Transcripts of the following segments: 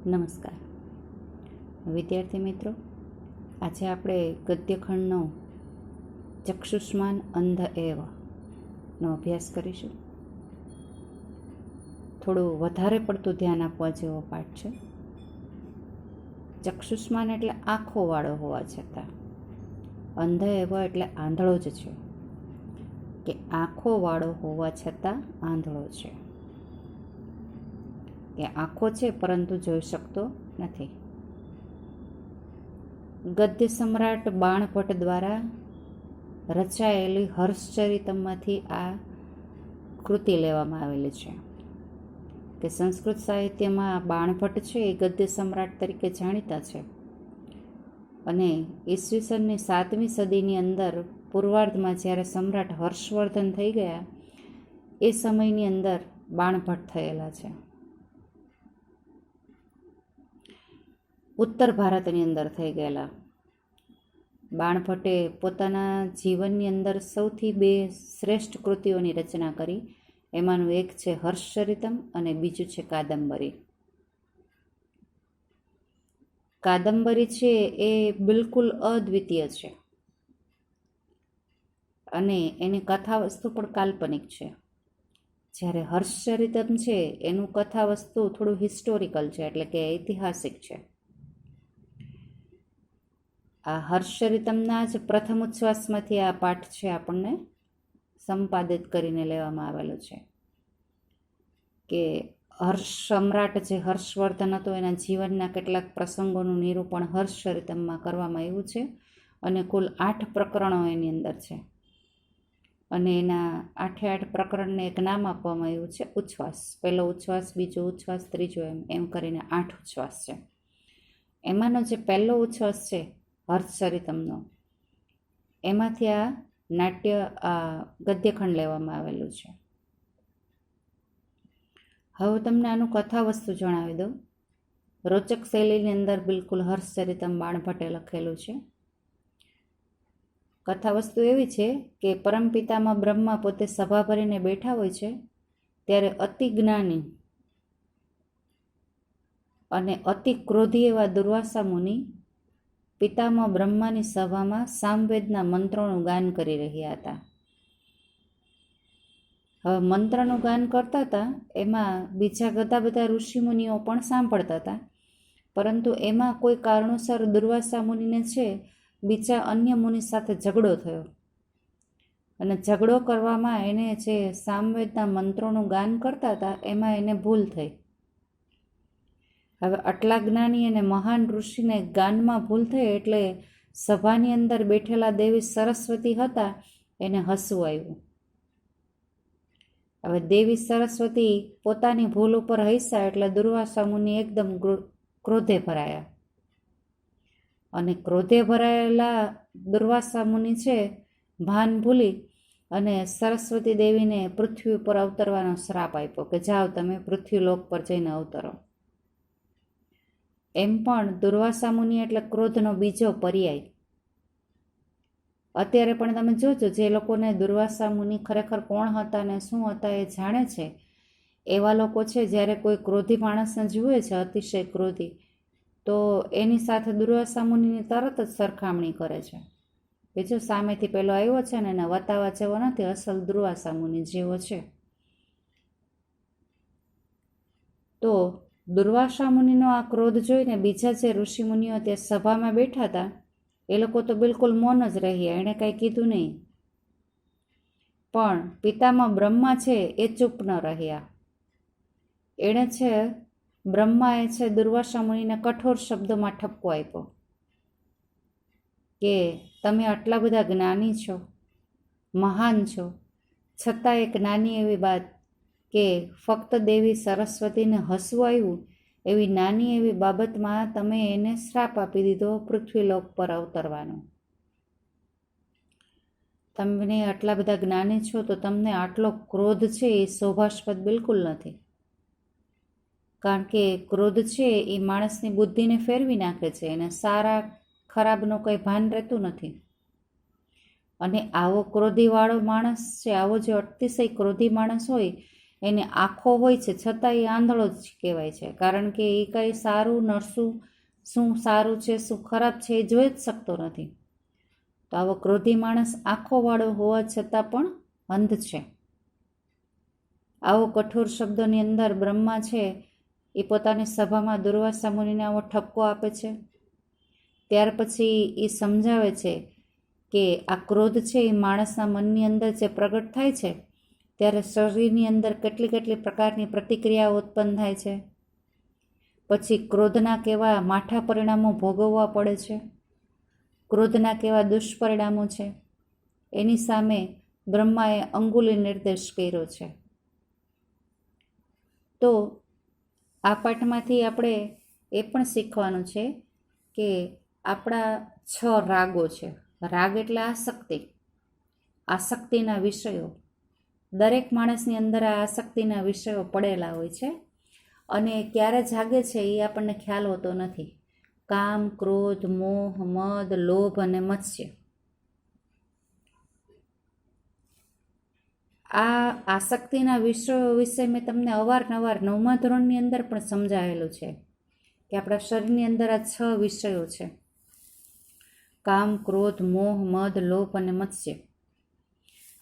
નમસ્કાર વિદ્યાર્થી મિત્રો, આજે આપણે ગદ્યખંડનો ચક્ષુષ્માન અંધ એવ નો અભ્યાસ કરીશું. થોડું વધારે પડતું ધ્યાન આપવા જેવો પાઠ છે. ચક્ષુષ્માન એટલે આંખોવાળો હોવા છતાં, અંધ એવ એટલે આંધળો જ છે, કે આંખોવાળો હોવા છતાં આંધળો છે, કે આંખો છે પરંતુ જોઈ શકતો નથી. ગદ્ય સમ્રાટ બાણભટ્ટ દ્વારા રચાયેલી હર્ષચરિતમમાંથી આ કૃતિ લેવામાં આવેલી છે. કે સંસ્કૃત સાહિત્યમાં બાણભટ્ટ છે એ ગદ્ય સમ્રાટ તરીકે જાણીતા છે, અને ઈસવીસનની 7મી સદીની અંદર પૂર્વાર્ધમાં જ્યારે સમ્રાટ હર્ષવર્ધન થઈ ગયા એ સમયની અંદર બાણભટ્ટ થયેલા છે. ઉત્તર ભારતની અંદર થઈ ગયેલા. બાણભટ્ટે પોતાના જીવનની અંદર સૌથી 2 શ્રેષ્ઠ કૃતિઓની રચના કરી. એમાંનું એક છે હર્ષચરિતમ અને બીજું છે કાદંબરી. કાદંબરી છે એ બિલકુલ અદ્વિતીય છે, અને એની કથા વસ્તુ પણ કાલ્પનિક છે. જ્યારે હર્ષચરિતમ છે એનું કથા વસ્તુ થોડું હિસ્ટોરિકલ છે, એટલે કે ઐતિહાસિક છે. આ હર્ષચરિતમના જ પ્રથમ ઉચ્છ્વાસમાંથી આ પાઠ છે આપણને સંપાદિત કરીને લેવામાં આવેલો છે. કે હર્ષ સમ્રાટ જે હર્ષવર્ધન હતો એના જીવનના કેટલાક પ્રસંગોનું નિરૂપણ હર્ષચરિતમમાં કરવામાં આવ્યું છે, અને કુલ 8 પ્રકરણો એની અંદર છે, અને એના 8 પ્રકરણને એક નામ આપવામાં આવ્યું છે ઉચ્છ્વાસ. પહેલો ઉચ્છ્વાસ, બીજો ઉચ્છ્વાસ, ત્રીજો, એમ કરીને 8 ઉચ્છ્વાસ છે. એમાંનો જે પહેલો ઉચ્છ્વાસ છે હર્ષચરિતમનો, એમાંથી આ ગદ્યખંડ લેવામાં આવેલું છે. હવે તમને આનું કથા વસ્તુ જણાવી દઉં. રોચક શૈલીની અંદર બિલકુલ હર્ષચરિતમ બાણભટ્ટે લખેલું છે. કથા વસ્તુ એવી છે કે પરમપિતામાં બ્રહ્મા પોતે સભા ભરીને બેઠા હોય છે, ત્યારે અતિ જ્ઞાની અને અતિ ક્રોધી એવા દુર્વાસા મુનિ પિતામાં બ્રહ્માની સભામાં સામવેદના મંત્રોનું ગાન કરી રહ્યા હતા. હવે મંત્રનું ગાન કરતા હતા એમાં બીજા બધા ઋષિમુનિઓ પણ સાંભળતા હતા, પરંતુ એમાં કોઈ કારણોસર દુર્વાસા મુનિને છે બીજા અન્ય મુનિ સાથે ઝઘડો થયો, અને ઝઘડો કરવામાં એને જે સામવેદના મંત્રોનું ગાન કરતા હતા એમાં એને ભૂલ થઈ. હવે આટલા જ્ઞાની અને મહાન ઋષિને ગાનમાં ભૂલ થઈ એટલે સભાની અંદર બેઠેલા દેવી સરસ્વતી હતા એને હસવું આવ્યું. હવે દેવી સરસ્વતી પોતાની ભૂલ ઉપર હસ્યા એટલે દુર્વાસા મુનિ એકદમ ક્રોધે ભરાયા, અને ક્રોધે ભરાયેલા દુર્વાસા મુનિ છે ભાન ભૂલી અને સરસ્વતી દેવીને પૃથ્વી ઉપર અવતરવાનો શ્રાપ આપ્યો કે જાઓ તમે પૃથ્વીલોક પર જઈને અવતરો. એમ પણ દુર્વાસા મુનિ એટલે ક્રોધનો બીજો પર્યાય. અત્યારે પણ તમે જોજો, જે લોકોને દુર્વાસા મુનિ ખરેખર કોણ હતા ને શું હતા એ જાણે છે, એવા લોકો છે જ્યારે કોઈ ક્રોધી માણસને જુએ છે અતિશય ક્રોધી, તો એની સાથે દુર્વાસા મુનિની તરત જ સરખામણી કરે છે કે જો સામેથી પેલો આવ્યો છે ને એને વતાવા જેવો નથી, અસલ દુર્વાસા મુનિ જેવો છે. તો દુર્વાસા મુનિનો આ ક્રોધ જોઈને બીજા જે ઋષિમુનિઓ ત્યાં સભામાં બેઠા હતા એ લોકો તો બિલકુલ મૌન જ રહ્યા, એણે કાંઈ કીધું નહીં. પણ પિતામાં બ્રહ્મા છે એ ચૂપ ન રહ્યા. એણે છે બ્રહ્માએ છે દુર્વાસા મુનિને કઠોર શબ્દોમાં ઠપકો આપ્યો કે તમે આટલા બધા જ્ઞાની છો, મહાન છો, છતાં એક નાની એવી વાત કે ફક્ત દેવી સરસ્વતીને હસવું આવ્યું એવી નાની એવી બાબતમાં તમે એને શ્રાપ આપી દીધો પૃથ્વીલોક પર અવતરવાનો. તમે આટલા બધા જ્ઞાની છો તો તમને આટલો ક્રોધ છે એ શોભાસ્પદ બિલકુલ નથી, કારણ કે ક્રોધ છે એ માણસની બુદ્ધિને ફેરવી નાખે છે, એને સારા ખરાબનું કંઈ ભાન રહેતું નથી. અને આવો ક્રોધીવાળો માણસ છે, આવો જે અતિશય ક્રોધી માણસ હોય એની આંખો હોય છે છતાં એ આંધળો જ કહેવાય છે, કારણ કે એ કંઈ સારું નરસું, શું સારું છે શું ખરાબ છે એ જોઈ જ શકતો નથી. તો આવો ક્રોધી માણસ આંખોવાળો હોવા છતાં પણ અંધ છે. આવો કઠોર શબ્દોની અંદર બ્રહ્મા છે એ પોતાની સભામાં દુર્વાસા મુનિને આવો ઠપકો આપે છે. ત્યાર પછી એ સમજાવે છે કે આ ક્રોધ છે એ માણસના મનની અંદર જે પ્રગટ થાય છે ત્યારે શરીરની અંદર કેટલી કેટલી પ્રકારની પ્રતિક્રિયાઓ ઉત્પન્ન થાય છે. પછી ક્રોધના કેવા માઠા પરિણામો ભોગવવા પડે છે, ક્રોધના કેવા દુષ્પરિણામો છે, એની સામે બ્રહ્માએ અંગુલી નિર્દેશ કર્યો છે. તો આ પાઠમાંથી આપણે એ પણ શીખવાનું છે કે આપણા 6 રાગો છે. રાગ એટલે આસક્તિ, આસક્તિના વિષયો. દરેક માણસની અંદર આ આસક્તિના વિષયો પડેલા હોય છે અને ક્યારે જાગે છે એ આપણને ખ્યાલ હોતો નથી. કામ, ક્રોધ, મોહ, મદ, લોભ અને મત્સ્ય. આ આસક્તિના વિષયો વિશે મેં તમને અવારનવાર 9મા ધોરણની અંદર પણ સમજાવેલું છે કે આપણા શરીરની અંદર આ 6 વિષયો છે: કામ, ક્રોધ, મોહ, મદ, લોભ અને મત્સ્ય.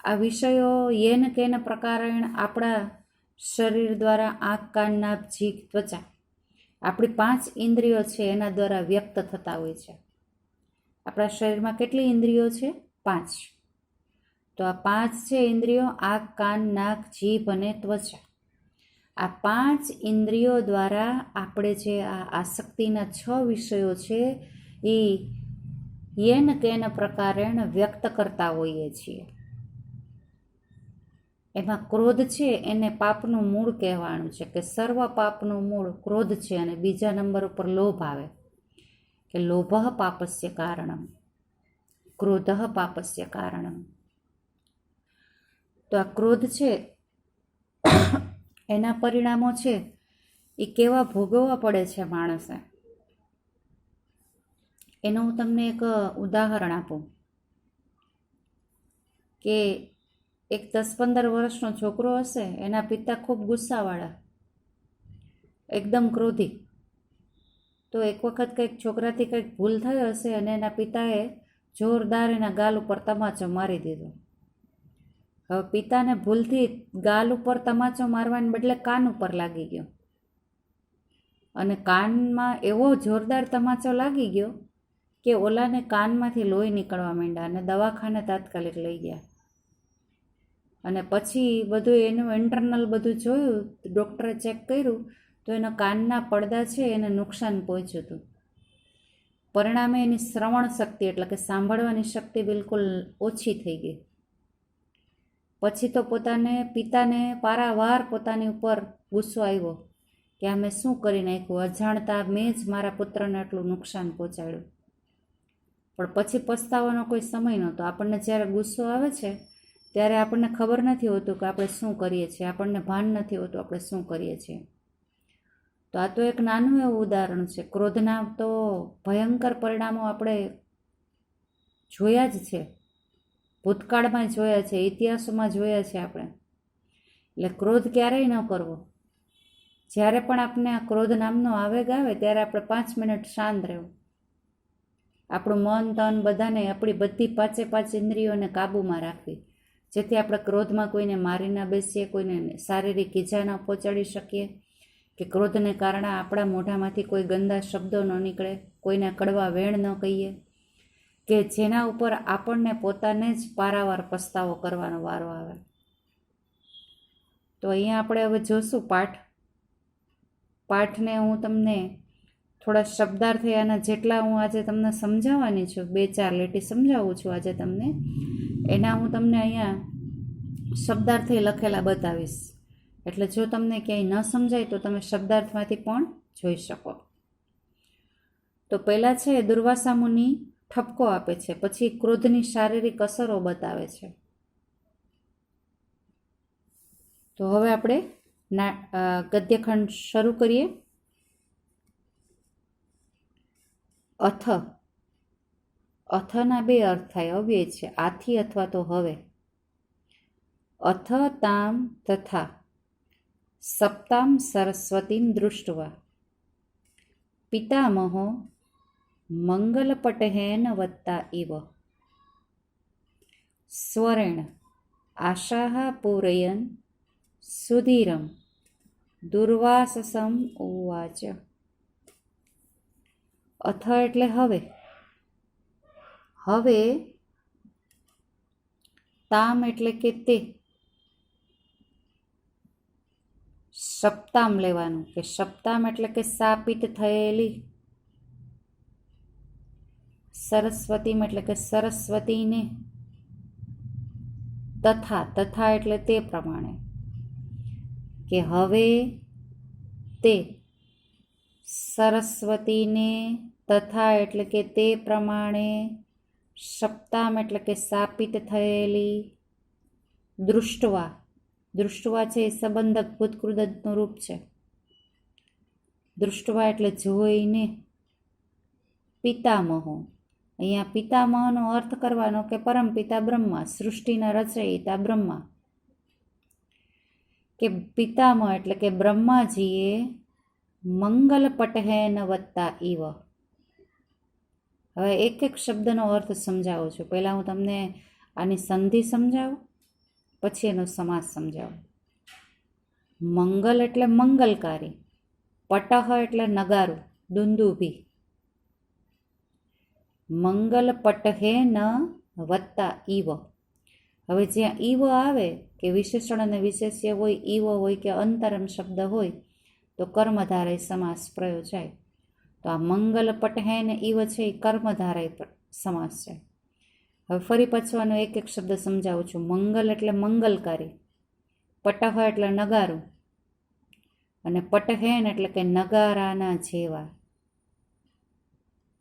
આ વિષયો યેન કેન પ્રકારેણ આપણા શરીર દ્વારા આંખ, કાન, નાક, જીભ, ત્વચા, આપણી 5 ઇન્દ્રિયો છે એના દ્વારા વ્યક્ત થતા હોય છે. આપણા શરીરમાં કેટલી ઇન્દ્રિયો છે? 5. તો આ 5 છે ઇન્દ્રિયો: આંખ, કાન, નાક, જીભ અને ત્વચા. આ 5 ઇન્દ્રિયો દ્વારા આપણે જે આ આસક્તિના 6 વિષયો છે એ યેન કેન પ્રકારેણ વ્યક્ત કરતા હોઈએ છીએ. એમાં ક્રોધ છે એને પાપનું મૂળ કહેવાનું છે કે સર્વ પાપનું મૂળ ક્રોધ છે. અને બીજા નંબર ઉપર લોભ આવે કે લોભઃ પાપસ્ય કારણમ, ક્રોધઃ પાપસ્ય કારણમ. તો આ ક્રોધ છે એના પરિણામો છે એ કેવા ભોગવવા પડે છે માણસે. એનું હું તમને એક ઉદાહરણ આપું કે એક 10-15 વર્ષનો છોકરો હશે, એના પિતા ખૂબ ગુસ્સાવાળા, એકદમ ક્રોધી. તો એક વખત કંઈક છોકરાથી કંઈક ભૂલ થઈ હશે અને એના પિતાએ જોરદાર એના ગાલ ઉપર તમાચો મારી દીધો. હવે પિતાને ભૂલથી ગાલ ઉપર તમાચો મારવાને બદલે કાન ઉપર લાગી ગયો અને કાનમાં એવો જોરદાર તમાચો લાગી ગયો કે ઓલાને કાનમાંથી લોહી નીકળવા માંડ્યા અને દવાખાને તાત્કાલિક લઈ ગયા. અને પછી બધું એનું ઇન્ટરનલ બધું જોયું, ડૉક્ટરે ચેક કર્યું તો એના કાનના પડદા છે એને નુકસાન પહોંચ્યું હતું. પરિણામે એની શ્રવણ શક્તિ એટલે કે સાંભળવાની શક્તિ બિલકુલ ઓછી થઈ ગઈ. પછી તો પિતાને પારાવાર પોતાની ઉપર ગુસ્સો આવ્યો કે આ મેં શું કરી નાખ્યું, અજાણતા મેં જ મારા પુત્રને આટલું નુકસાન પહોંચાડ્યું. પણ પછી પસ્તાવાનો કોઈ સમય નહોતો. આપણને જ્યારે ગુસ્સો આવે છે ત્યારે આપણને ખબર નથી હોતું કે આપણે શું કરીએ છીએ, આપણને ભાન નથી હોતું આપણે શું કરીએ છીએ. તો આ તો એક નાનું એવું ઉદાહરણ છે. ક્રોધના તો ભયંકર પરિણામો આપણે જોયા જ છે, ભૂતકાળમાં જોયા છે, ઇતિહાસોમાં જોયા છે આપણે. એટલે ક્રોધ ક્યારેય ન કરવો. જ્યારે પણ આપણે આ ક્રોધ નામનો આવેગ આવે ત્યારે આપણે 5 મિનિટ શાંત રહેવું. આપણું મન, તન બધાને, આપણી બધી 5 ઇન્દ્રિયોને કાબૂમાં રાખવી, જેથી આપણે ક્રોધમાં કોઈને મારી ના બેસીએ, કોઈને શારીરિક ઈજા ન પહોંચાડી શકીએ, કે ક્રોધને કારણે આપણા મોઢામાંથી કોઈ ગંદા શબ્દો ન નીકળે, કોઈને કડવા વેણ ન કહીએ, કે જેના ઉપર આપણને પોતાને જ પારાવાર પસ્તાવો કરવાનો વારો આવે. તો અહીંયા આપણે હવે જોશું પાઠને હું તમને થોડા શબ્દાર્થ આના જેટલા હું આજે તમને સમજાવવાની છું, 2-4 લીટી સમજાવું છું આજે તમને, એના હું તમને અહીંયા શબ્દાર્થે લખેલા બતાવીશ. એટલે જો તમને ક્યાંય ન સમજાય તો તમે શબ્દાર્થમાંથી પણ જોઈ શકો. તો પહેલાં છે દુર્વાસા મુનિ ઠપકો આપે છે, પછી ક્રોધની શારીરિક અસરો બતાવે છે. તો હવે આપણે ગદ્યખંડ શરૂ કરીએ. અથના 2 અર્થ થાય, અવ્યય છે, આથી અથવા તો હવે. અથ તામ તથા સપ્તામ સરસ્વતીમ દૃષ્ટવા પિતામહો મંગલપટેન વત્તા ઇવ સ્વરેણ આશાહ પૂરયન સુધીરમ દુર્વાસસમ ઉવાચ. અથ એટલે હવે, હવે તામ એટલે કે તે, સપ્તામ લેવાનું કે સપ્તામ એટલે કે સાપિત થયેલી, સરસ્વતીમ એટલે કે સરસ્વતીને, તથા તથા એટલે તે પ્રમાણે કે હવે તે સરસ્વતીને, તથા એટલે કે તે પ્રમાણે, સપ્તામ એટલે કે સાપિત થયેલી, દૃષ્ટવા, દૃષ્ટવા છે એ સંબંધક ભૂતકૃદંતનું રૂપ છે. દૃષ્ટવા એટલે જોઈને. પિતામહો, અહીંયા પિતામહનો અર્થ કરવાનો કે પરમપિતા બ્રહ્મા, સૃષ્ટિના રચયિતા બ્રહ્મા. કે પિતામહ એટલે કે બ્રહ્માજીએ મંગલપટેન વત્તા ઇવ. હવે એક એક શબ્દનો અર્થ સમજાવું છું. પહેલાં હું તમને આની સંધિ સમજાવું, પછી એનો સમાસ સમજાવું. મંગલ એટલે મંગલકારી, પટહ એટલે નગારું, દુંદુભી. મંગલપટેન વત્તા ઇવ. હવે જ્યાં ઇવ આવે કે વિશેષણ અને વિશેષ્ય હોય, ઇવ હોય કે અંતરમ શબ્દ હોય તો કર્મધારય સમાસ પ્રયોજાય. તો આ મંગલપટેન ઇવ છે એ કર્મધારય સમાસ છે. હવે ફરી પાછું આનો એક એક શબ્દ સમજાવું છું. મંગલ એટલે મંગલકારી, પટહ એટલે નગારું, અને પટહેન એટલે કે નગારાના જેવા.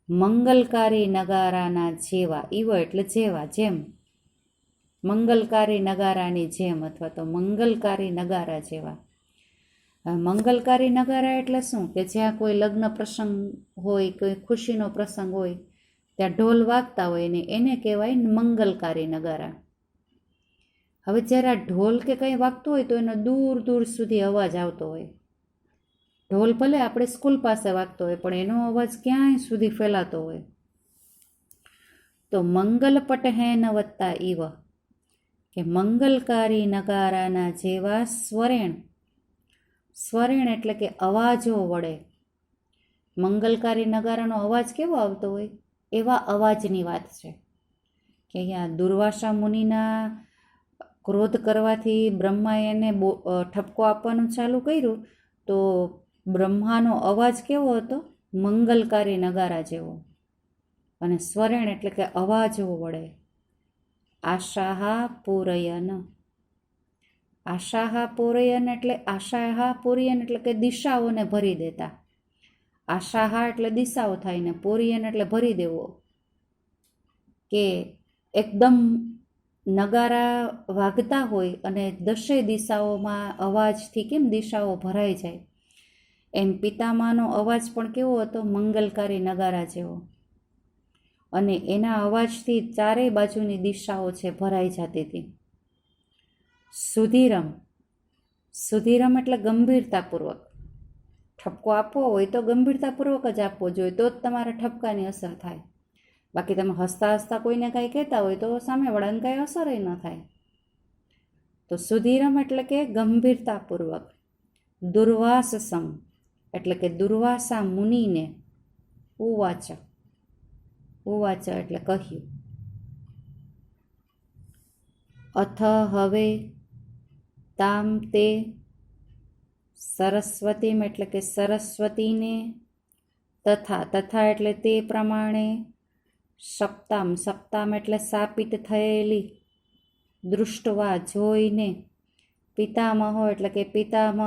મંગલકારી નગારાના જેવા, ઇવ એટલે જેવા, જેમ. મંગલકારી નગારાની જેમ અથવા તો મંગલકારી નગારા જેવા. મંગલકારી નગારા એટલે શું? કે જ્યાં કોઈ લગ્ન પ્રસંગ હોય, કોઈ ખુશીનો પ્રસંગ હોય, ત્યાં ઢોલ વાગતા હોય ને એને કહેવાય મંગલકારી નગારા. હવે જ્યારે આ ઢોલ કે કંઈ વાગતું હોય તો એનો દૂર દૂર સુધી અવાજ આવતો હોય. ઢોલ ભલે આપણે સ્કૂલ પાસે વાગતો હોય પણ એનો અવાજ ક્યાંય સુધી ફેલાતો હોય. તો મંગલપટેન વત્તા ઇવ કે મંગલકારી નગારાના જેવા સ્વરેણ. સ્વરેણ એટલે કે અવાજો વડે. મંગલકારી નગારાનો અવાજ કેવો આવતો હોય એવા અવાજની વાત છે. કે અહીંયા દુર્વાસા મુનિના ક્રોધ કરવાથી બ્રહ્માએ એને ઠપકો આપવાનું ચાલુ કર્યું તો બ્રહ્માનો અવાજ કેવો હતો? મંગલકારી નગારા જેવો. અને સ્વરેણ એટલે કે અવાજો વડે. આશાહા પૂરયન. આશાહા પૂરયન એટલે આશાહા પૂરયન એટલે કે દિશાઓને ભરી દેતા. આશાહા એટલે દિશાઓ થાય ને પૂરયન એટલે ભરી દેવો. કે એકદમ નગારા વાગતા હોય અને દશે દિશાઓમાં અવાજથી કેમ દિશાઓ ભરાઈ જાય, એમ પિતામાનો અવાજ પણ કેવો હતો? મંગલકારી નગારા જેવો. અને એના અવાજથી ચારેય બાજુની દિશાઓ છે ભરાઈ જતી હતી. સુધીરમ. સુધીરમ એટલે ગંભીરતાપૂર્વક. ઠપકો આપવો હોય તો ગંભીરતાપૂર્વક જ આપવો જોઈએ, તો જ તમારા ઠપકાની અસર થાય. બાકી તમે હસતા હસતા કોઈને કાંઈ કહેતા હોય તો સામેવાળાને કાંઈ અસર ન થાય. તો સુધીરમ એટલે કે ગંભીરતાપૂર્વક. દુર્વાસસમ એટલે કે દુર્વાસા મુનિને. ઉવાચ. ઉવાચ એટલે કહ્યું. અથ હવે તામ તે સરસ્વતીમ એટલે કે સરસ્વતીને, તથા તથા એટલે તે પ્રમાણે, સપ્તામ સપ્તામ એટલે સાપિત થયેલી, દૃષ્ટવા જોઈને, પિતામહો એટલે કે પિતામહ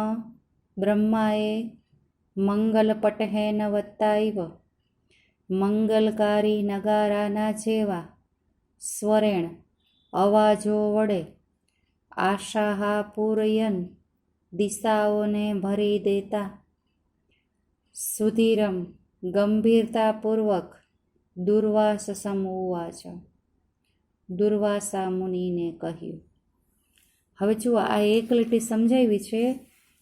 બ્રહ્માએ મંગલપટેન વત્તા ઇવ મંગલકારી નગારાના જેવા સ્વરેણ અવાજો વડે આશાહા પૂરયન દિશાઓને ભરી દેતા, સુધીરમ ગંભીરતાપૂર્વક, દુર્વાસસમ ઉવાચ દુર્વાસા મુનિને કહ્યું. હવે જુઓ, આ એક લીટી સમજાવી છે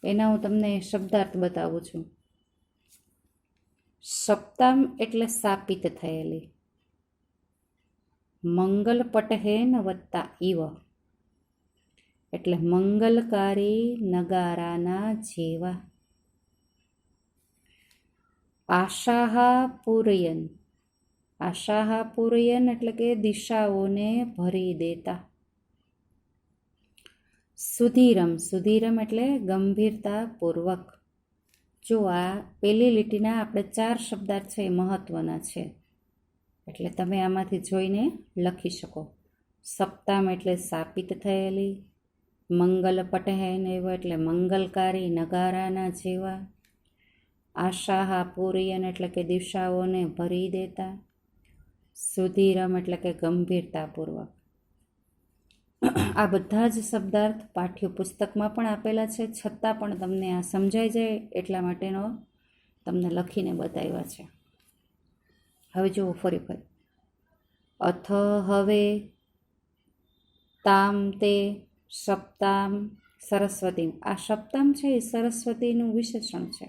એના હું તમને શબ્દાર્થ બતાવું છું. સપ્તામ એટલે સ્થાપિત થયેલી. મંગલ પટહેન વત્તા ઇવ એટલે મંગલકારી નગારાના જેવા. આશાહા પૂરયન, આશાહા પૂરયન એટલે કે દિશાઓને ભરી દેતા. સુધીરમ, સુધીરમ એટલે ગંભીરતાપૂર્વક. જો આ પેલી લીટીના આપણે 4 શબ્દાર્થ છે એ મહત્વના છે, એટલે તમે આમાંથી જોઈને લખી શકો. સપ્તામ એટલે સ્થાપિત થયેલી, મંગલ પટહેન એવો એટલે મંગલકારી નગારાના જેવા, આશાહા પૂરયન એટલે કે દિશાઓને ભરી દેતા, સુધીરમ એટલે કે ગંભીરતાપૂર્વક. આ બધા જ શબ્દાર્થ પાઠ્યપુસ્તકમાં પણ આપેલા છે, છતાં પણ તમને આ સમજાઈ જાય એટલા માટેનો તમને લખીને બતાવ્યા છે. હવે જુઓ ફરી. અથ હવે, તામ તે, સપ્તામ, સરસ્વતી. આ સપ્તામ છે એ સરસ્વતીનું વિશેષણ છે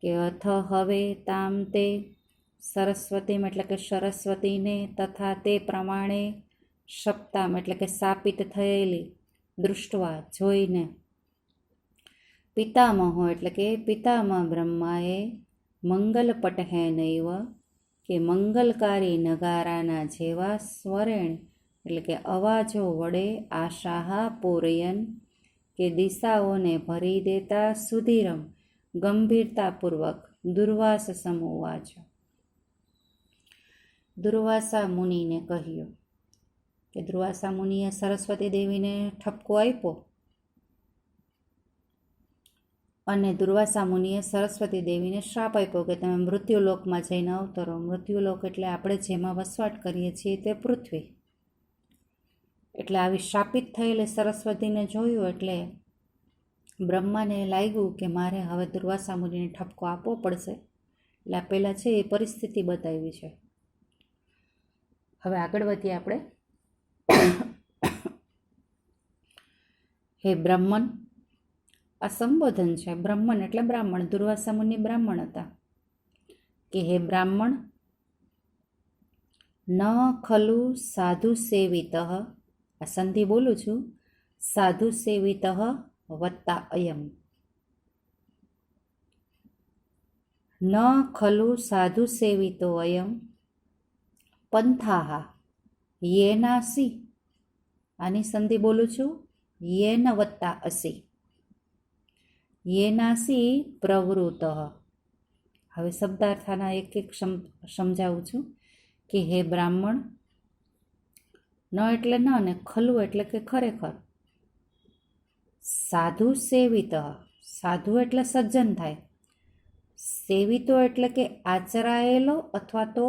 કે અથ હવે, તામ તે, સરસ્વતી એટલે કે સરસ્વતીને, તથા તે પ્રમાણે, સપ્તામ એટલે કે સ્થાપિત થયેલી, દૃષ્ટવા જોઈને, પિતામહો એટલે કે પિતામહ બ્રહ્માએ, મંગલ પટહેનૈવ કે મંગલકારી નગારાના જેવા, સ્વરેણ એટલે કે અવાજો વડે, આશાહા પૂરયન કે દિશાઓને ભરી દેતા, સુધીરમ ગંભીરતાપૂર્વક, દુર્વાસ સમુવાચ. દુર્વાસા મુનિને કહ્યું કે દુર્વાસા મુનિએ સરસ્વતી દેવીને ઠપકો આપ્યો અને દુર્વાસા મુનિએ સરસ્વતી દેવીને શ્રાપ આપ્યો કે તમે મૃત્યુલોકમાં જઈને અવતરો. મૃત્યુલોક એટલે આપણે જેમાં વસવાટ કરીએ છીએ તે પૃથ્વી. એટલે આવી શાપિત થયેલી સરસ્વતીને જોયું એટલે બ્રહ્માને લાગ્યું કે મારે હવે દુર્વાસા મુનિને ઠપકો આપવો પડશે. એટલે આ પહેલાં છે એ પરિસ્થિતિ બતાવી છે. હવે આગળ વધીએ આપણે. હે બ્રાહ્મણ, આ સંબોધન છે. બ્રાહ્મણ એટલે બ્રાહ્મણ. દુર્વાસા મુનિ બ્રાહ્મણ હતા. કે હે બ્રાહ્મણ, ન ખલુ સાધુ સેવિત, આ સંધિ બોલું છું, સાધુ સેવિત વત્તા અયમ. ન ખલુ સાધુ સેવિતો અયમ પંથાહ યેનાસી. આની સંધિ બોલું છું, યેન વત્તા અસી. યેનાસી પ્રવૃત. હવે શબ્દાર્થાના એક એક સમજાવું છું કે હે બ્રાહ્મણ, ન એટલે ન અને ખલુ એટલે કે ખરેખર. સાધુ સેવિત, સાધુ એટલે સજ્જન થાય. સેવિતો એટલે કે આચરાયેલો અથવા તો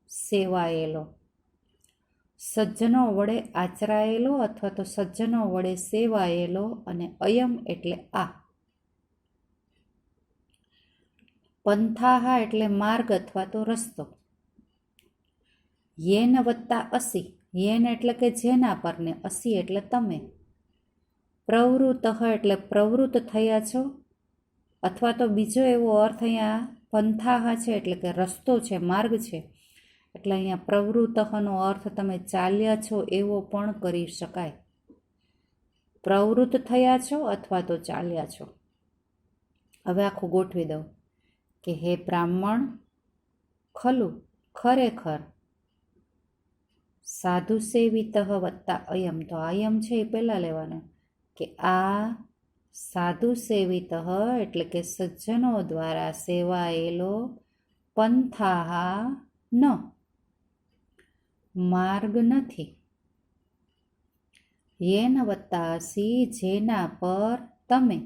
સેવાયેલો. સજ્જનો વડે આચરાયેલો અથવા તો સજ્જનો વડે સેવાયેલો. અને અયમ એટલે આ. પંથાહા એટલે માર્ગ અથવા તો રસ્તો. યેન વત્તા અસી, યેન એટલે કે જેના પર ને અસી એટલે તમે. પ્રવૃત એટલે પ્રવૃત્ત થયા છો, અથવા તો બીજો એવો અર્થ અહીંયા પંથાહા છે એટલે કે રસ્તો છે, માર્ગ છે. એટલે અહીંયા પ્રવૃત્તનો અર્થ તમે ચાલ્યા છો એવો પણ કરી શકાય. પ્રવૃત્ત થયા છો અથવા તો ચાલ્યા છો. હવે આખું ગોઠવી દઉં કે હે બ્રાહ્મણ, ખલું ખરેખર, સાધુ સેવિત વત્તા અયમ. તો અયમ છે એ પહેલાં લેવાનો કે આ સાધુ સેવિત એટલે કે સજ્જનો દ્વારા સેવાયેલો, પંથાહા ન માર્ગ નથી, યેન વત્તા અસી જેના પર તમે,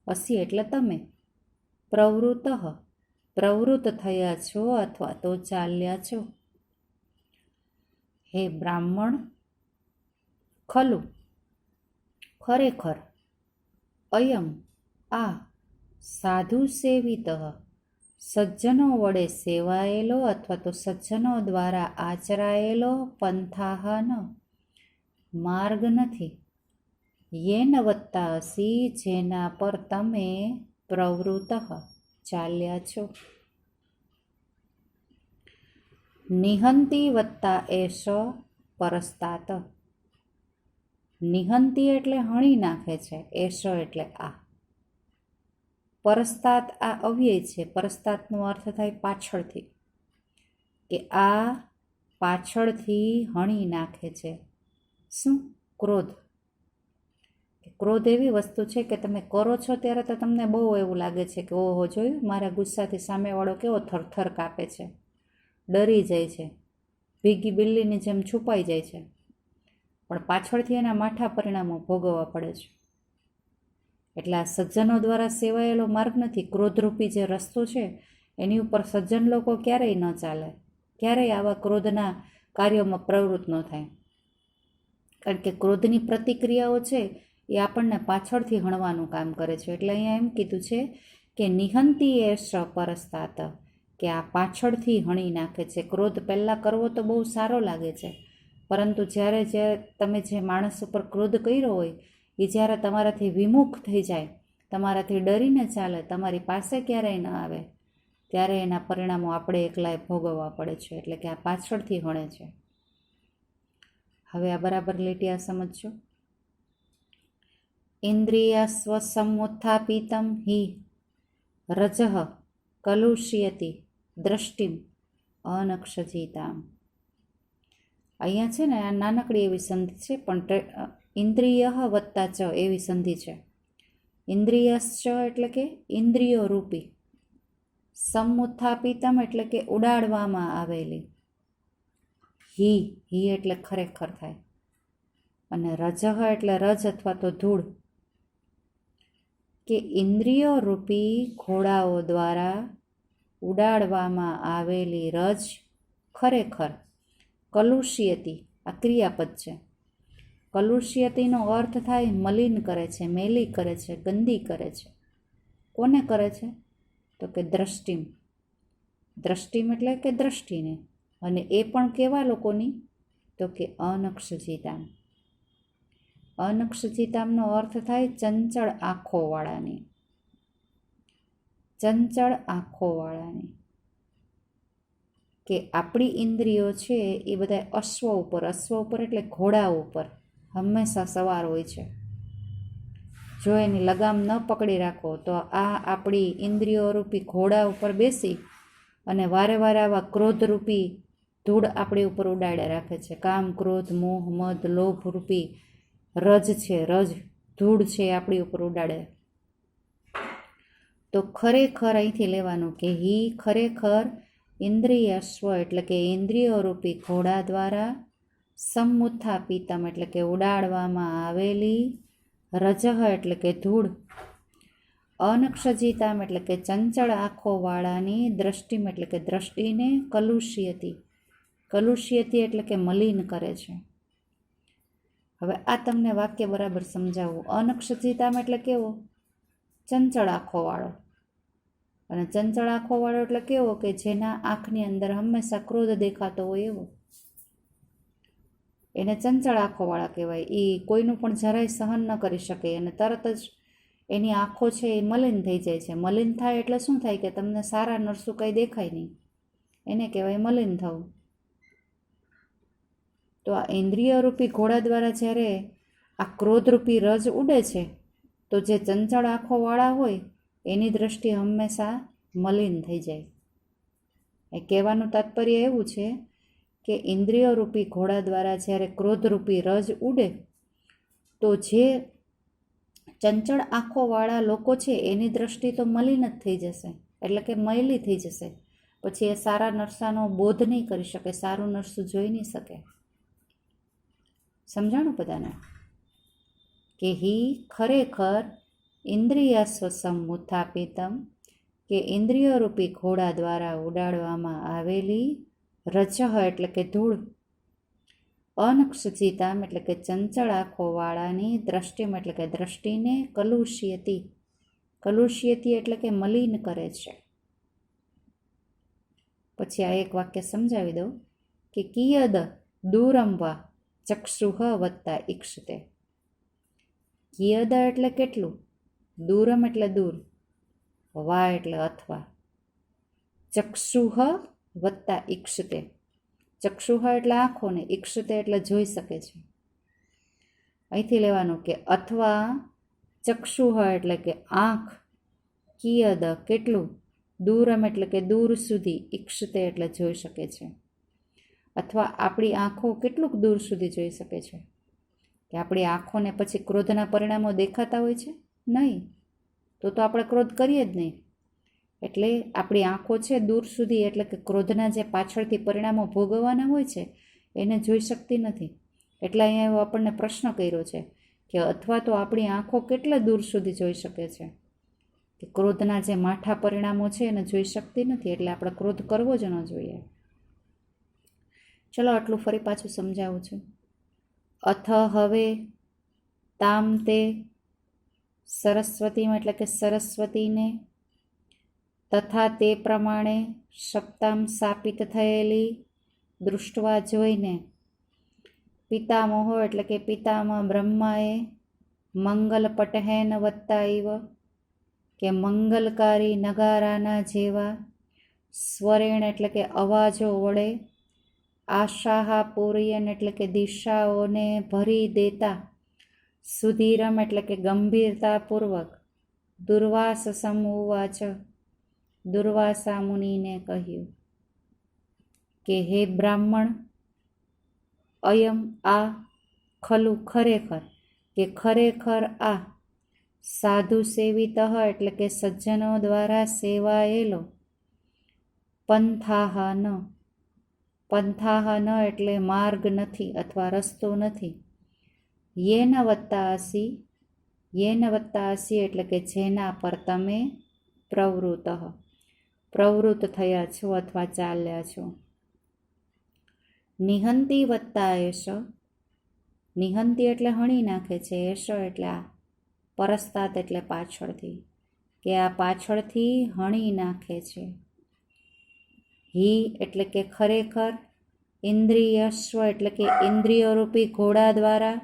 અસી એટલે તમે, પ્રવૃત્ત પ્રવૃત્ત થયા છો અથવા તો ચાલ્યા છો. હે બ્રાહ્મણ, ખલું ખરેખર, અયમ આ, સાધુ સેવિત સજ્જનો વડે સેવાયેલો અથવા તો સજ્જનો દ્વારા આચરાયેલો, પંથાહ ન માર્ગ નથી, યેન વત્તા અસી જેના પર તમે પ્રવૃત્ત ચાલ્યા છો. નિહંતી વત્તા એશ પરસ્તાત. નિહંતી એટલે હણી નાખે છે, એશ એટલે આ. પરસ્તાત આ અવ્યય છે. પરસ્તાતનો અર્થ થાય પાછળથી, કે આ પાછળથી હણી નાખે છે. શું? ક્રોધ. ક્રોધ એવી વસ્તુ છે કે તમે કરો છો ત્યારે તો તમને બહુ એવું લાગે છે કે ઓહો, જોયું મારા ગુસ્સાથી સામેવાળો કેવો થરથર કાપે છે, ડરી જાય છે, ભીગી બિલ્લીની જેમ છુપાઈ જાય છે. પણ પાછળથી એના માઠા પરિણામો ભોગવવા પડે છે. એટલે આ સજ્જનો દ્વારા સેવાયેલો માર્ગ નથી. ક્રોધરૂપી જે રસ્તો છે એની ઉપર સજ્જન લોકો ક્યારેય ન ચાલે, ક્યારેય આવા ક્રોધના કાર્યોમાં પ્રવૃત્ત ન થાય. કારણ કે ક્રોધની પ્રતિક્રિયાઓ છે એ આપણને પાછળથી હણવાનું કામ કરે છે. એટલે અહીંયા એમ કીધું છે કે નિહંતી એશ પરસ્તાત, કે આ પાછળથી હણી નાખે છે. ક્રોધ પહેલાં કરવો તો બહુ સારો લાગે છે, પરંતુ જ્યારે તમે જે માણસ ઉપર ક્રોધ કર્યો હોય એ જ્યારે તમારાથી વિમુખ થઈ જાય, તમારાથી ડરીને ચાલે, તમારી પાસે ક્યારેય ન આવે, ત્યારે એના પરિણામો આપણે એકલાએ ભોગવવા પડે છે. એટલે કે આ પાછળથી હણે છે. હવે આ બરાબર લીટી આ સમજજો. ઇન્દ્રિય સ્વસમુત્થાપિતમ હિ રજઃ કલુષ્યતિ દ્રષ્ટિમ અનક્ષજીતામ. અહીંયા છે ને આ નાનકડી એવી સંધિ છે, પણ ઇન્દ્રિય વત્તા ચ એવી સંધિ છે. ઇન્દ્રિયશ્ચ એટલે કે ઇન્દ્રિયો રૂપી, સમુત્થાપિતમ એટલે કે ઉડાડવામાં આવેલી, હિ એટલે ખરેખર થાય, અને રજઃ એટલે રજ અથવા તો ધૂળ, કે ઇન્દ્રિયો રૂપી ઘોડાઓ દ્વારા ઉડાડવામાં આવેલી રજ ખરેખર કલુષ્યતિ, આ ક્રિયાપદ છે. કલુષ્યતિનો અર્થ થાય મલિન કરે છે, મેલી કરે છે, ગંદી કરે છે. કોને કરે છે? તો કે દ્રષ્ટિમ. દ્રષ્ટિમ એટલે કે દ્રષ્ટિને. અને એ પણ કેવા લોકોની? તો કે અનક્ષજીતામ. અનક્ષજીતામનો અર્થ થાય ચંચળ આંખોવાળાની. ચંચળ આંખોવાળાની. કે આપણી ઇન્દ્રિયો છે એ બધા અશ્વ ઉપર એટલે ઘોડા ઉપર હંમેશા સવાર હોય છે. જો એની લગામ ન પકડી રાખો તો આ આપણી ઇન્દ્રિયો રૂપી ઘોડા ઉપર બેસી અને વારે વારે આવા ક્રોધરૂપી ધૂળ આપણી ઉપર ઉડાડ્યા રાખે છે. કામ, ક્રોધ, મોહ, મદ, લોભ રૂપી રજ છે, રજ ધૂળ છે આપણી ઉપર ઉડાડે. તો ખરેખર અહીંથી લેવાનું કે હિ ખરેખર ઇન્દ્રિયસ્વ એટલે કે ઇન્દ્રિયો રૂપી ઘોડા દ્વારા સમુત્થાપિતમ એટલે કે ઉડાડવામાં આવેલી, રજઃ એટલે કે ધૂળ, અનક્ષજીતામ એટલે કે ચંચળ આંખોવાળાની, દ્રષ્ટિમ એટલે કે દ્રષ્ટિને, કલુષ્યતિ. કલુષ્યતિ એટલે કે મલિન કરે છે. હવે આ તમને વાક્ય બરાબર સમજાવવું. અનક્ષજીતામ એટલે કેવો? ચંચળ આંખોવાળો. અને ચંચળ આંખોવાળો એટલે કેવો? કે જેના આંખની અંદર હંમેશા ક્રોધ દેખાતો હોય એવો, એને ચંચળ આંખોવાળા કહેવાય. એ કોઈનું પણ જરાય સહન ન કરી શકે અને તરત જ એની આંખો છે એ મલિન થઈ જાય છે. મલિન થાય એટલે શું થાય? કે તમને સારા નરસું કંઈ દેખાય નહીં, એને કહેવાય મલિન થવું. તો આ ઇન્દ્રિયરૂપી ઘોડા દ્વારા જ્યારે આ ક્રોધરૂપી રજ ઉડે છે તો જે ચંચળ આંખોવાળા હોય એની દ્રષ્ટિ હંમેશા મલિન થઈ જાય. એ કહેવાનું તાત્પર્ય એવું છે કે ઇન્દ્રિયરૂપી ઘોડા દ્વારા જ્યારે ક્રોધરૂપી રજ ઉડે તો જે ચંચળ આંખોવાળા લોકો છે એની દ્રષ્ટિ તો મલિન જ થઈ જશે, એટલે કે મયલી થઈ જશે. પછી એ સારા નરસાનો બોધ નહીં કરી શકે, સારું નરસું જોઈ નહીં શકે. સમજાણું બધાને? કે હિ ખરેખર ઇન્દ્રિયસ્વ સમુત્થાપિતમ કે ઇન્દ્રિયરૂપી ઘોડા દ્વારા ઉડાડવામાં આવેલી, રજઃ એટલે કે ધૂળ, અનક્ષજીતામ એટલે કે ચંચળ આંખોવાળાની, દ્રષ્ટિમ એટલે કે દ્રષ્ટિને, કલુષ્યતિ. કલુષ્યતિ એટલે કે મલિન કરે છે. પછી આ એક વાક્ય સમજાવી દઉં કે કિયદ દૂરમ વા ચક્ષુઃ વત્તા ઈક્ષતે. કિયદ એટલે કેટલું, દૂરમ એટલે દૂર, વા એટલે અથવા. ચક્ષુહ વત્તા ઈક્ષતે, ચક્ષુહ એટલે આંખોને, ઈક્ષતે એટલે જોઈ શકે છે. અહીંથી લેવાનું કે અથવા ચક્ષુહ એટલે કે આંખ, કિયદ કેટલું, દૂરમ એટલે કે દૂર સુધી, ઈક્ષતે એટલે જોઈ શકે છે. અથવા આપણી આંખો કેટલુંક દૂર સુધી જોઈ શકે છે, કે આપણી આંખોને પછી ક્રોધના પરિણામો દેખાતા હોય છે? નહીં, તો આપણે ક્રોધ કરીએ જ નહીં. એટલે આપણી આંખો છે દૂર સુધી, એટલે કે ક્રોધના જે પાછળથી પરિણામો ભોગવવાના હોય છે એને જોઈ શકતી નથી. એટલે અહીંયા એવો આપણને પ્રશ્ન કર્યો છે કે અથવા તો આપણી આંખો કેટલા દૂર સુધી જોઈ શકે છે, કે ક્રોધના જે માઠા પરિણામો છે એને જોઈ શકતી નથી, એટલે આપણે ક્રોધ કરવો જ ન જોઈએ. ચલો આટલું ફરી પાછું સમજાવું છું. અથ હવે, તામ તે, સરસ્વતીમાં એટલે કે સરસ્વતીને, તથા તે પ્રમાણે સપ્તામ સ્થાપિત થયેલી, દૃષ્ટવા જોઈને, પિતામહો એટલે કે પિતામહ બ્રહ્માએ, મંગલ પટહેન વત્તા ઇવ, કે મંગલકારી નગારાના જેવા, સ્વરેણ એટલે કે અવાજો વડે, આશાહા પૂર્યન એટલે કે દિશાઓને ભરી દેતા, સુધીરમ એટલે કે ગંભીરતાપૂર્વક, દુર્વાસ સમુવાચ, દુર્વાસા મુનિને કહ્યું કે હે બ્રાહ્મણ, અયમ આ, ખલું ખરેખર, કે ખરેખર આ, સાધુ સેવિત એટલે કે સજ્જનો દ્વારા સેવાયેલો, પંથાહ ન, પંથાહ ન એટલે માર્ગ નથી અથવા રસ્તો નથી, યેન વત્તા અસી, યેન વત્તા અસી એટલે કે જેના પર તમે પ્રવૃત્ત, પ્રવૃત્ત થયા છો અથવા ચાલ્યા છો. નિહંતી વત્તા એશ, નિહંતી એટલે હણી નાખે છે, એશ એટલે આ, પરસ્તાત એટલે પાછળથી, કે આ પાછળથી હણી નાખે છે. હિ એટલે કે ખરેખર, ઇન્દ્રિયસ્વ એટલે કે ઇન્દ્રિયરૂપી ઘોડા દ્વારા,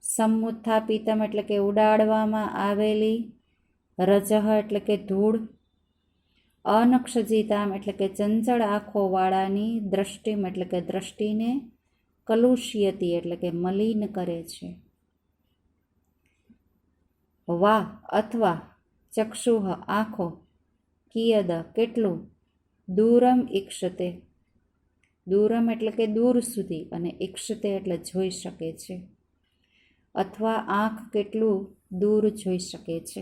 સમુત્થાપિતમ એટલે કે ઉડાડવામાં આવેલી, રજહ એટલે કે ધૂળ, અનક્ષજીતામ એટલે કે ચંચળ આંખોવાળાની, દ્રષ્ટિમ એટલે કે દ્રષ્ટિને, કલુષ્યતી એટલે કે મલિન કરે છે. વા અથવા, ચક્ષુહ આંખો, કિયદ કેટલું, દૂરમ ઈક્ષતે, દૂરમ એટલે કે દૂર સુધી, અને ઈક્ષતે એટલે જોઈ શકે છે. અથવા આંખ કેટલું દૂર જોઈ શકે છે.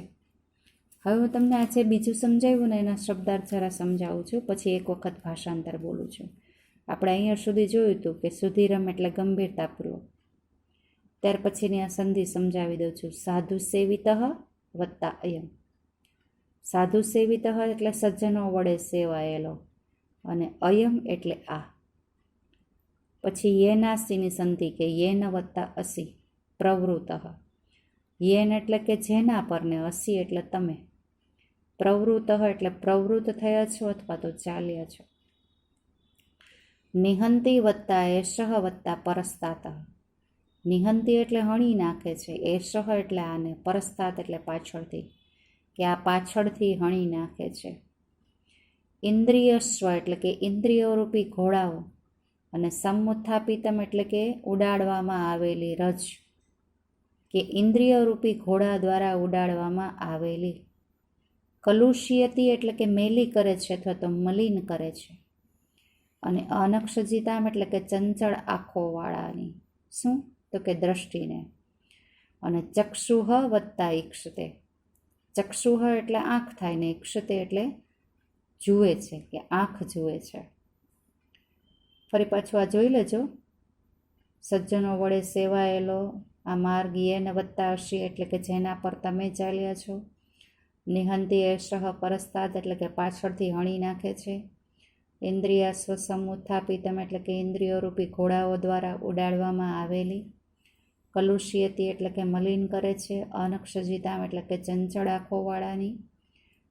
હવે હું તમને આજે બીજું સમજાવ્યું ને એના શબ્દાર્થ જરા સમજાવું છું, પછી એક વખત ભાષાંતર બોલું છું. આપણે અહીંયા સુધી જોયું હતું કે સુધીરમ એટલે ગંભીરતાપૂર્વક. ત્યાર પછીની આ સંધિ સમજાવી દઉં છું. સાધુ સેવિત વત્તા અયમ, સાધુ સેવિત એટલે સજ્જનો વડે સેવાયેલો, અને અયમ એટલે આ. પછી યેનાસીની સંધિ કે યેન વત્તા અસી, પ્રવૃત્ત, યેન એટલે કે જેના પર ને અસી એટલે તમે, પ્રવૃત્ત એટલે પ્રવૃત્ત થયા છો અથવા તો ચાલ્યા છો. નિહંતી વત્તા એષઃ વત્તા પરસ્તાત, નિહંતી એટલે હણી નાખે છે, એષઃ એટલે આને, પરસ્તાત એટલે પાછળથી, કે આ પાછળથી હણી નાખે છે. ઇન્દ્રિયસ્વ એટલે કે ઇન્દ્રિયોરૂપી ઘોડાઓ, અને સમુત્થાપિતમ એટલે કે ઉડાડવામાં આવેલી રજ, કે ઇન્દ્રિયરૂપી ઘોડા દ્વારા ઉડાડવામાં આવેલી. કલુષ્યતી એટલે કે મેલી કરે છે અથવા તો મલિન કરે છે. અને અનક્ષજીતામ એટલે કે ચંચળ આંખોવાળાની, શું તો કે દ્રષ્ટિને. અને ચક્ષુહ વત્તા ઈક્ષતે, ચક્ષુહ એટલે આંખ થાય ને ઈક્ષતે એટલે જુએ છે, કે આંખ જુએ છે. ફરી પાછું આ જોઈ લેજો. સજ્જનો વડે સેવાયેલો, આ માર્ગ યેન વત્તા અસી એટલે કે જેના પર તમે ચાલ્યા છો. નિહંતી એષઃ પરસ્તાદ એટલે કે પાછળથી હણી નાખે છે. ઇન્દ્રિયા સ્વસમુત્થાપિતમ એટલે કે ઇન્દ્રિયોરૂપી ઘોડાઓ દ્વારા ઉડાડવામાં આવેલી. કલુષ્યતી એટલે કે મલિન કરે છે. અનક્ષજીતામ એટલે કે ચંચળ આંખોવાળાની.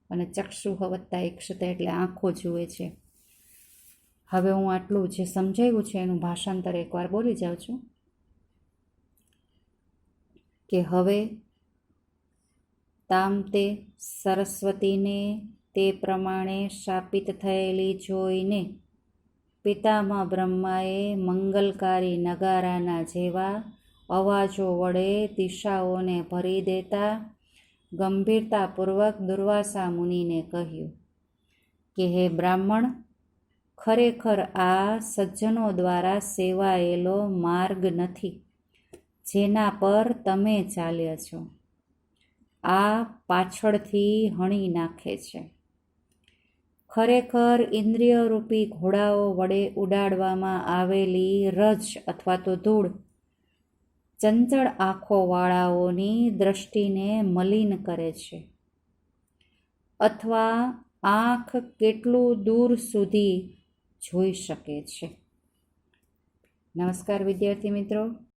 અને ચક્ષુહ વત્તા ઈક્ષતે એટલે આંખો જુએ છે. હવે હું આટલું જે સમજાવ્યું છે એનું ભાષાંતર એકવાર બોલી જાઉં છું. કે હવે તામ તે સરસ્વતીને તે પ્રમાણે શાપિત થયેલી જોઈને પિતામહ બ્રહ્માએ મંગલકારી નગારાના જેવા અવાજો વડે દિશાઓને ભરી દેતા ગંભીરતાપૂર્વક દુર્વાસા મુનિને કહ્યું કે હે બ્રાહ્મણ, ખરેખર આ સજ્જનો દ્વારા સેવાયેલો માર્ગ નથી જેના પર તમે ચાલ્યા છો. આ પાછળથી હણી નાખે છે. ખરેખર ઇન્દ્રિયરૂપી ઘોડાઓ વડે ઉડાડવામાં આવેલી રજ અથવા તો ધૂળ ચંચળ આંખોવાળાઓની દ્રષ્ટિને મલિન કરે છે, અથવા આંખ કેટલું દૂર સુધી જોઈ શકે છે. નમસ્કાર વિદ્યાર્થી મિત્રો.